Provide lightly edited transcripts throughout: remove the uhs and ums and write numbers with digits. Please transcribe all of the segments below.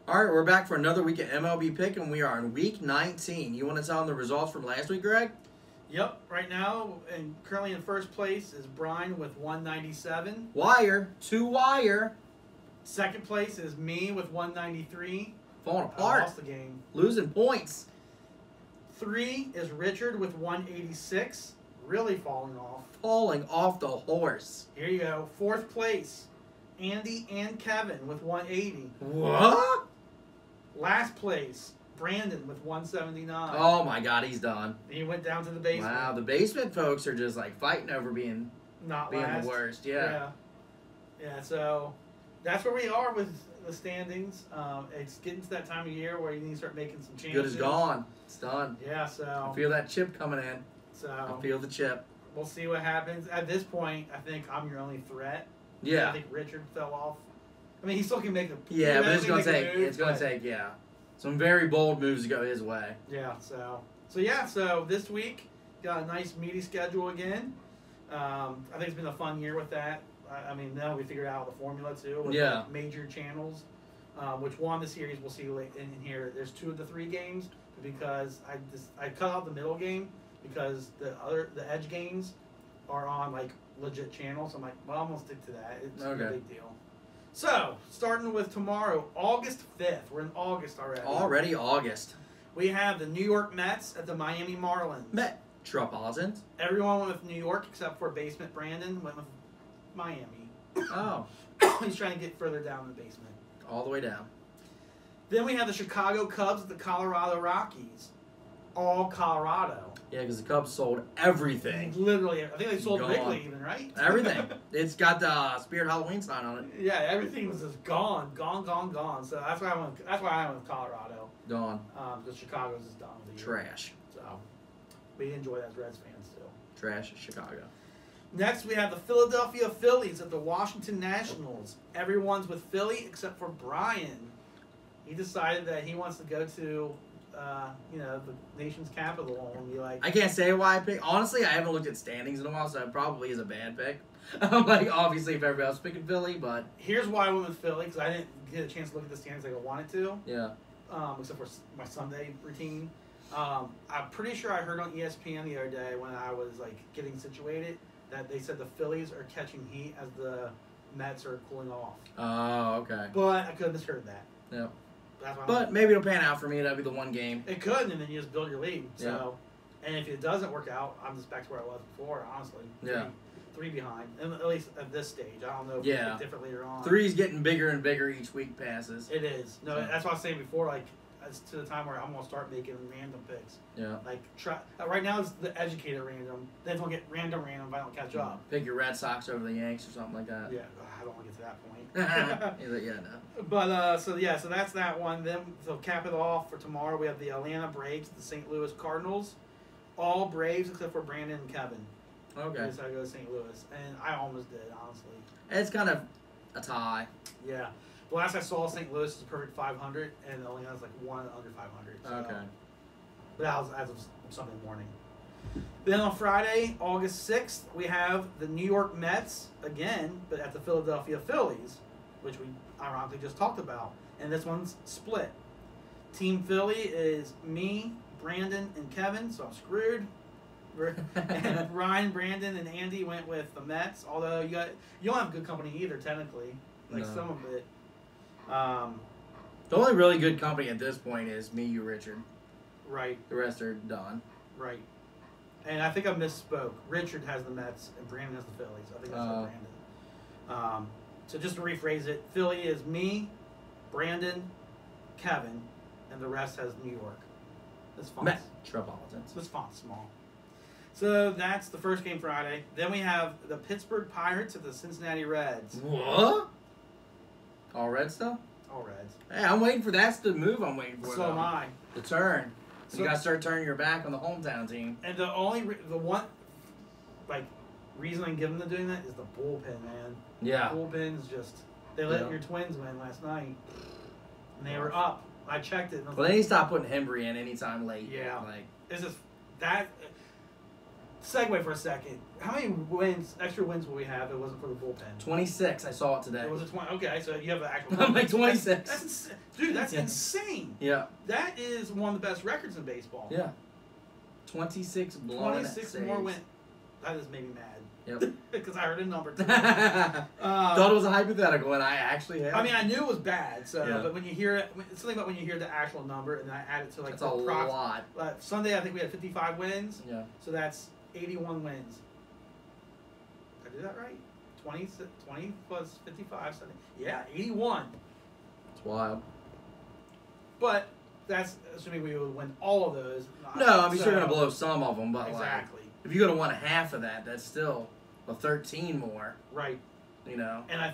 All right, we're back for another week of MLB Pick, and we are in Week 19. You want to tell them the results from last week, Greg? Yep. Right now, and currently in first place is Brian with 197. Wire. 2-wire. Second place is me with 193. Falling I apart. lost the game. Losing points. 3 is Richard with 186. Really falling off. Falling off the horse. Here you go. Fourth place, Andy and Kevin with 180. What? Last place, Brandon with 179. Oh, my God, he's done. He went down to the basement. Wow, the basement folks are just, like, fighting over being Not the last. worst. Yeah. Yeah, so that's where we are with the standings. It's getting to that time of year where you need to start making some changes. Good is gone. It's done. Yeah, so I feel that chip coming in. I feel the chip. we'll see what happens. At this point, I think I'm your only threat. Yeah. I think Richard fell off. I mean, he still can make the Yeah, but it's going to take some very bold moves to go his way. Yeah, so this week got a nice meaty schedule again. I think it's been a fun year with that. I mean, now we figured out the formula too with like major channels. Which won the series we'll see late in here. There's 2 of the 3 games because I cut out the middle game because the edge games are on like legit channels. I'm like, well, I'm gonna stick to that. It's no big deal. So, starting with tomorrow, August 5th. We're in August already. Already August. We have the New York Mets at the Miami Marlins. Metropolitans. Everyone went with New York except for Basement Brandon went with Miami. Oh. He's trying to get further down the basement. All the way down. Then we have the Chicago Cubs at the Colorado Rockies. All Colorado. Yeah, because the Cubs sold everything. Literally, I think they sold Wrigley even, right? Everything. It's got the Spirit Halloween sign on it. Yeah, everything was just gone. So that's why I went with Colorado. Gone. Because Chicago's just done with the year. Trash. So we enjoy that as Reds fans too. Trash Chicago. Next, we have the Philadelphia Phillies at the Washington Nationals. Everyone's with Philly except for Brian. He decided that he wants to go to, the nation's capital and be like. I can't say why I picked. Honestly, I haven't looked at standings in a while, so it probably is a bad pick. I'm like, obviously, if everybody else is picking Philly, but. Here's why I went with Philly, because I didn't get a chance to look at the standings like I wanted to. Yeah. Except for my Sunday routine. I'm pretty sure I heard on ESPN the other day when I was like getting situated that they said the Phillies are catching heat as the Mets are cooling off. Oh, okay. But I could have misheard that. Yeah. But maybe it'll pan out for me. That'll be the one game. It could, and then you just build your lead. So, and if it doesn't work out, I'm just back to where I was before, honestly. Yeah. 3 behind, and at least at this stage. I don't know if it's different later on. 3's getting bigger and bigger each week passes. It is. No, that's what I was saying before. Like, it's to the time where I'm gonna start making random picks. Yeah. Like right now it's the educated random. Then it's gonna get random if I don't catch up. Pick your Red Sox over the Yanks or something like that. Yeah, I don't want to get to that point. Yeah, no. But so that's that one. Then to cap it off for tomorrow, we have the Atlanta Braves, the St. Louis Cardinals. All Braves except for Brandon and Kevin. Okay. I decided to go to St. Louis, and I almost did, honestly. It's kind of a tie. Yeah. The last I saw, St. Louis is a perfect 500, and Atlanta's like 1 under 500. So. Okay. But that was as of Sunday morning. Then on Friday, August 6th, we have the New York Mets again, but at the Philadelphia Phillies, which we ironically just talked about. And this one's split. Team Philly is me, Brandon, and Kevin, so I'm screwed. And Ryan, Brandon, and Andy went with the Mets, although you don't have good company either, technically. Like some of it. The only really good company at this point is me, you, Richard. Right. The rest are done. Right. And I think I misspoke. Richard has the Mets and Brandon has the Phillies. I think that's Brandon. So just to rephrase it, Philly is me, Brandon, Kevin, and the rest has New York. This font's Metropolitans. This font's small. So that's the first game Friday. Then we have the Pittsburgh Pirates at the Cincinnati Reds. What? All Reds still? All Reds. Hey, I'm waiting for that's the move I'm waiting for. So am I. The turn. So, you got to start turning your back on the hometown team. And the one reason I can give them to doing that is the bullpen, man. Yeah. The bullpen's just they let your Twins win last night, and they were up. I checked it. Well, they need to stop putting Hembry in anytime late. Yeah. Like it's just that segue for a second. How many extra wins will we have if it wasn't for the bullpen? 26. I saw it today. It was a 20. Okay, so you have the actual. I'm like 26. That's insane. Yeah. That is one of the best records in baseball. Yeah. 26 blown 26 more wins. That just made me mad. Yep. Because I heard a number. Thought it was a hypothetical, and I actually had. I mean, I knew it was bad. So, yeah. but when you hear it, it's something about when you hear the actual number, and I add it to like that's a lot. Sunday, I think we had 55 wins. Yeah. So that's 81 wins. Did I do that right? 20 plus 55 Sunday. Yeah, 81. It's wild. But that's assuming we would win all of those. No, I mean, you're gonna blow some of them, but exactly. Like, if you go to 1/2 of that, that's still 13 more. Right. You know. And I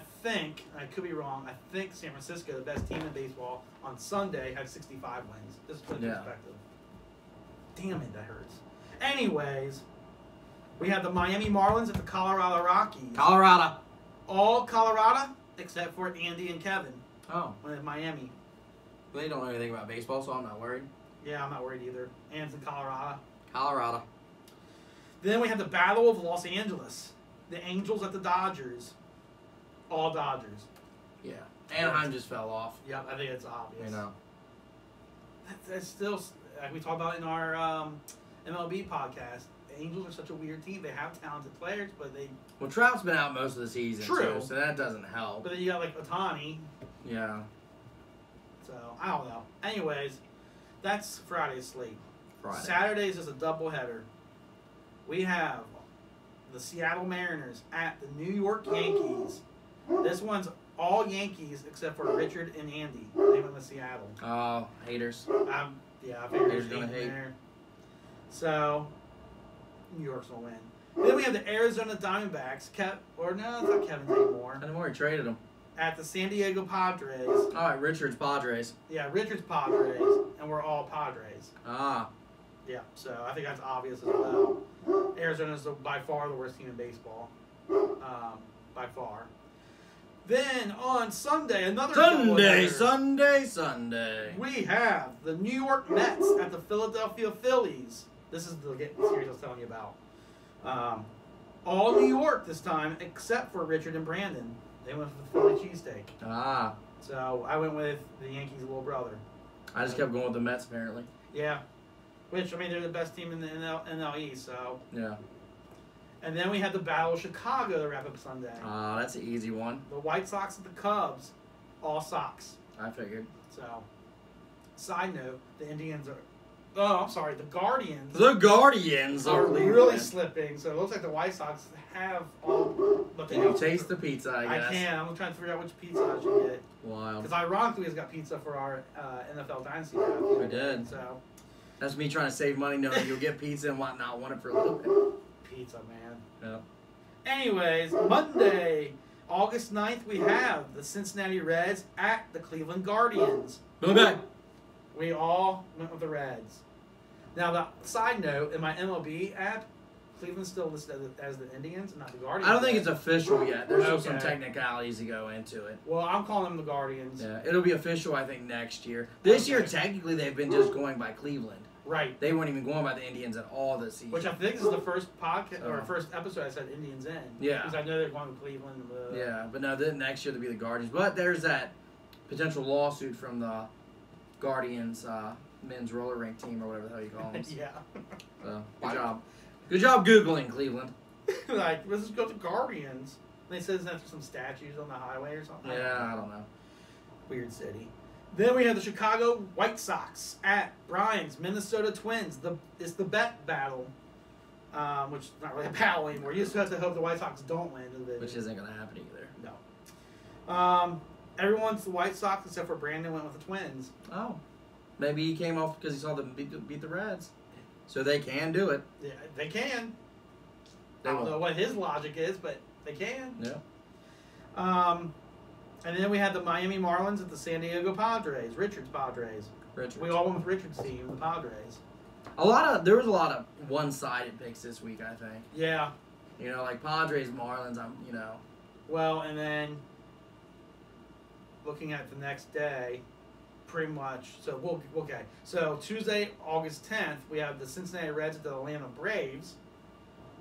could be wrong, I think San Francisco, the best team in baseball, on Sunday had 65 wins. Just to put it in perspective. Damn it, that hurts. Anyways, we have the Miami Marlins at the Colorado Rockies. Colorado. All Colorado except for Andy and Kevin. Oh. With Miami. They don't know anything about baseball, so I'm not worried. Yeah, I'm not worried either. And it's in Colorado. Colorado. Then we have the Battle of Los Angeles. The Angels at the Dodgers. All Dodgers. Yeah. Anaheim just fell off. Yep, I think it's obvious. You know. That's still, like we talked about in our MLB podcast, the Angels are such a weird team. They have talented players, but they... Well, Trout's been out most of the season, True. Too, so that doesn't help. But then you got, like, Ohtani. Yeah. So, I don't know. Anyways, that's Friday's slate. Friday. Saturday's is a doubleheader. We have the Seattle Mariners at the New York Yankees. This one's all Yankees except for Richard and Andy. They went with Seattle. Oh, haters. I figured Haters gonna hate. there. So, New York's gonna win. Then we have the Arizona Diamondbacks. It's not Kevin's anymore. Anymore, he traded him. At the San Diego Padres. All right, Richard's Padres. Yeah, Richard's Padres, and we're all Padres. Ah. Yeah, so I think that's obvious as well. Arizona's by far the worst team in baseball. By far. Then on Sunday, another Sunday. We have the New York Mets at the Philadelphia Phillies. This is the series I was telling you about. All New York this time, except for Richard and Brandon. They went for the Philly cheesesteak. Ah. So I went with the Yankees' little brother. I just kept going with the Mets, apparently. Yeah. Which, I mean, they're the best team in the NL East, so. Yeah. And then we had the Battle of Chicago to wrap up Sunday. Ah, that's an easy one. The White Sox and the Cubs, all Sox. I figured. So, side note, the Indians are... Oh, I'm sorry, the Guardians. The Guardians are really slipping, so it looks like the White Sox have all... Can you taste the pizza, I guess? I can. I'm trying to figure out which pizza I should get. Wild. Because ironically, we got pizza for our NFL Dynasty draft. We did. So... That's me trying to save money knowing you'll get pizza and not want it for a little bit. Pizza, man. Yeah. Anyways, Monday, August 9th, we have the Cincinnati Reds at the Cleveland Guardians. Okay. We all went with the Reds. Now, the side note, in my MLB app, Cleveland's still listed as the Indians and not the Guardians. I don't think it's official yet. There's still some technicalities to go into it. Well, I'm calling them the Guardians. Yeah, it'll be official, I think, next year. This year, technically, they've been just going by Cleveland. Right. They weren't even going by the Indians at all this season. Which I think is the first podcast or first episode I said Indians in. Yeah. Because I know they're going to Cleveland. Yeah, but no, next year they'll be the Guardians. But there's that potential lawsuit from the Guardians men's roller rink team or whatever the hell you call them. Yeah. So, good job. Good job Googling, Cleveland. Like, let's just go to Guardians. They said it's after some statues on the highway or something. Yeah, I don't know. Weird city. Then we have the Chicago White Sox at Brian's Minnesota Twins. It's the bet battle, which is not really a battle anymore. You just have to hope the White Sox don't win the division. Which isn't going to happen either. No. Everyone's the White Sox except for Brandon went with the Twins. Oh. Maybe he came off because he saw them beat the Reds. So they can do it. Yeah, they can. I don't know what his logic is, but they can. Yeah. And then we had the Miami Marlins at the San Diego Padres, Richard's Padres. We all went with Richard's team, the Padres. There was a lot of one-sided picks this week, I think. Yeah. You know, like Padres, Marlins, Well, and then looking at the next day, pretty much. So okay. So Tuesday, August 10th, we have the Cincinnati Reds at the Atlanta Braves.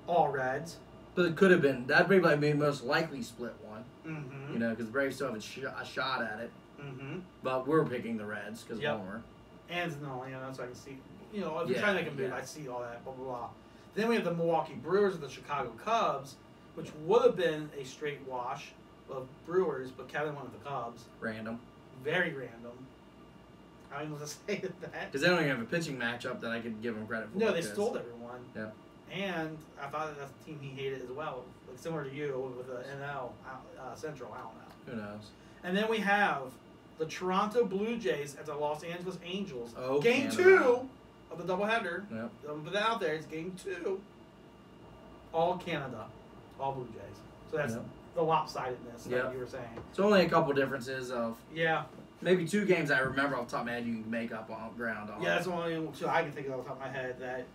all Reds. But it could have been. That'd be like maybe most likely split one. Mm-hmm. You know, because the Braves still have a shot at it. Mm-hmm. But we're picking the Reds because Yep. of Homer. And no, so I can see. You know, if you're Yeah, trying to make a move, yeah. I see all that. Blah blah blah. Then we have the Milwaukee Brewers and the Chicago Cubs, which would have been a straight wash of Brewers, but Kevin went with the Cubs. Random. Very random. I don't even want to say that. Because they don't even have a pitching matchup that I could give them credit for. No, they stole everyone. Yeah. And I thought that's the team he hated as well, like similar to you with the NL Central. I don't know. Who knows? And then we have the Toronto Blue Jays at the Los Angeles Angels. Oh, Game Canada. 2 of the doubleheader. Yep. I'm put that out there. It's Game 2. All Canada, all Blue Jays. So that's Yep. the lopsidedness Yep. that you were saying. It's only a couple differences of Yeah, maybe 2 games I remember off the top of my head you can make up on ground on. yeah. That's the only two I can think of off the top of my head that.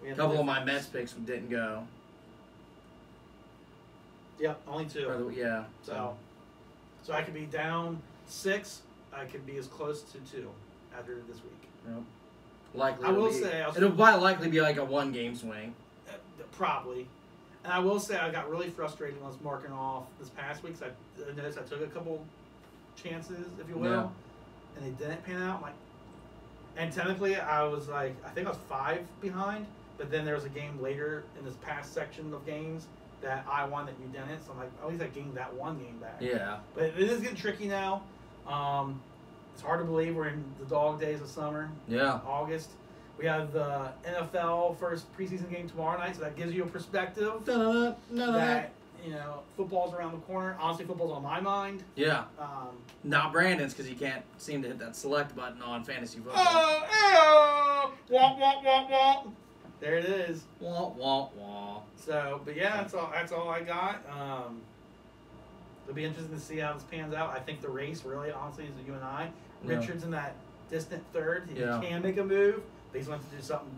We A had couple the of my difference. Mets picks didn't go. Yep, only 2. Yeah. So I could be down 6. I could be as close to 2 after this week. Yep. Likely. I will it'll be- say it'll probably likely be like a 1-game swing. Probably. And I will say I got really frustrated when I was marking off this past week. 'Cause I noticed I took a couple chances, if you will, Yeah. and they didn't pan out. And technically I was like, I think I was 5 behind, but then there was a game later in this past section of games that I won that you didn't. So I'm like, at least I gained that 1 game back. Yeah. But it is getting tricky now. It's hard to believe we're in the dog days of summer. Yeah. August. We have the NFL first preseason game tomorrow night, so that gives you a perspective that, you know, football's around the corner. Honestly, football's on my mind. Yeah. Not Brandon's because he can't seem to hit that select button on fantasy football. Oh, womp, womp, womp, womp. There it is. Wah, wah, wah. So, but yeah, that's all I got. It'll be interesting to see how this pans out. I think the race really, honestly, is you and I. Yeah. Richard's in that distant third. He Yeah. can make a move, but he's going to do something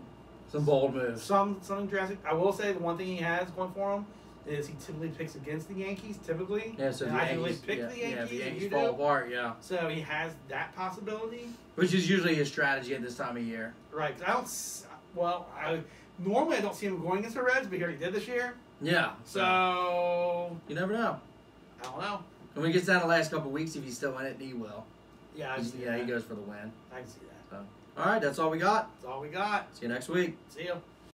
Some bold moves. something drastic. I will say the one thing he has going for him is he typically picks against the Yankees. Typically, Yeah, so and the I typically Yankees, pick yeah, the Yankees. yeah, the and Yankees you fall do. apart, yeah. So he has that possibility, Which is usually his strategy at this time of year. right? 'Cause I don't. Normally I don't see him going against the Reds, but he already did this year. Yeah. So You never know. I don't know. When he gets down the last couple of weeks, if he's still in it, he will. Yeah, I can see He that. goes for the win. I can see that. All right, that's all we got. That's all we got. See you next week. See you.